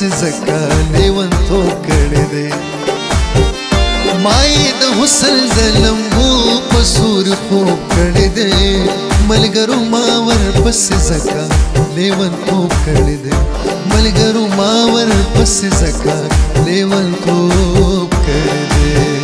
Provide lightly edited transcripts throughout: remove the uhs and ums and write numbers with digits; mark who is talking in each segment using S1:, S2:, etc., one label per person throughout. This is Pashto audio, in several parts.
S1: پس زکا لیون تو کړی دی مای د حسن زلمبو پسور خوب کړی دی ملګرو ما ور پس زکا لیون تو کړی دی ملګرو ما ور پس زکا لیون تو کړی دی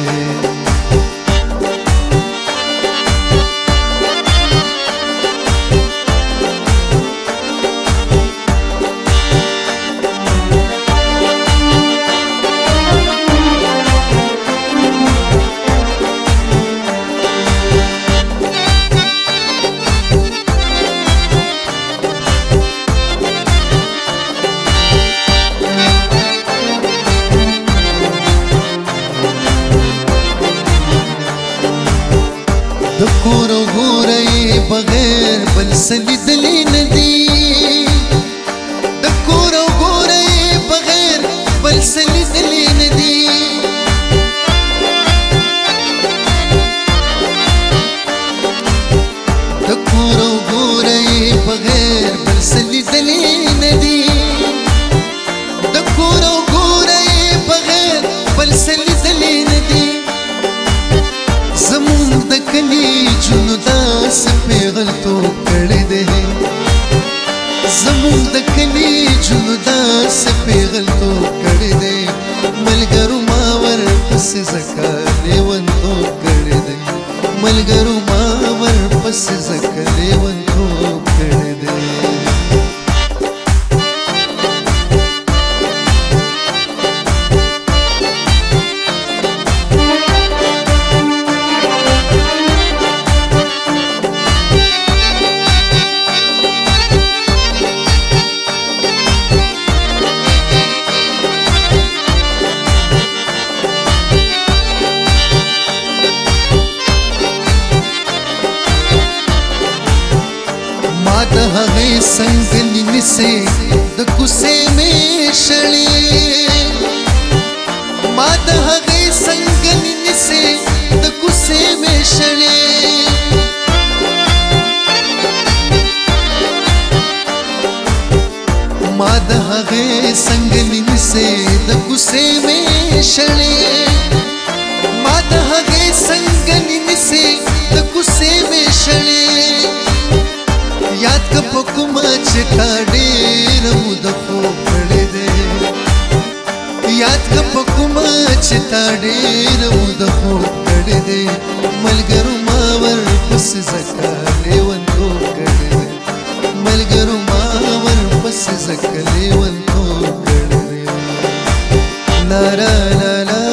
S1: د کور ګورې بغیر بل څه لیدلی نه دي د کور ګورې بغیر بل څه لیدلی نه دي د کور ګورې بغیر بل څه لیدلی نه دي د کور ګورې بغیر بل څه لیدلی نه دي زمون د کلی جنو داس پیغلتوب کړی دی زمون د کلی جنو داس پیغلتوب کړی دی ملګرو ما ور پس زکا لیونتوب کړی دی ملګرو ما ور پس زکا لیونتوب کړی دی د هغې څنګه نیسې د کوڅې مې شړې ما د هغې څنګه نیسې د کوڅې مې شړې ما د هغې څنګه نیسې د کوڅې مې شړې ما د هغې څنګه نیسې د کوڅې مې شړې یاد که په کومه چې تا ډېر موده خوب کړی دی یاد که په کومه چې تا ډېر موده خوب کړی دی ملګرو ما ور پس زکا لیونتوب کړی دی ملګرو ما ور پس زکا لیونتوب کړی دی لارا لالا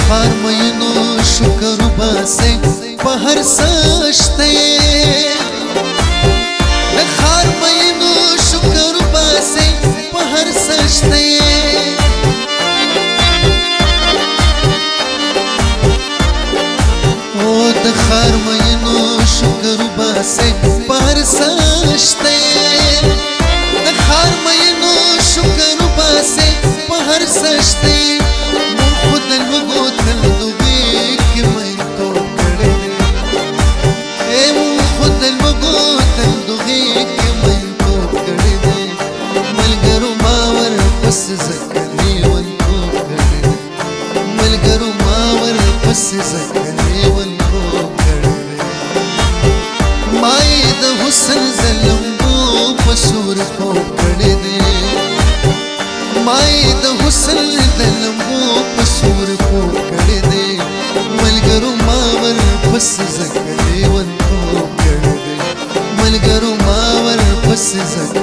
S1: خار مینو شکر باسه په هر څه شته د خار مینو شکر باسه په هر څه شته او د خار مینو شکر باسه په هر څه شته د خار مینو شکر باسه په هر څه شته خود لوګو تل دوی کې مې تو کړې लेवनको कड़े my the हुसन जलम्बो पसूर को कड़े दे माई द हुसन जलम्बो पसूर को कड़े दे मलगरू मावर फस जक लेवनको कड़े दे मलगरू मावर फस जक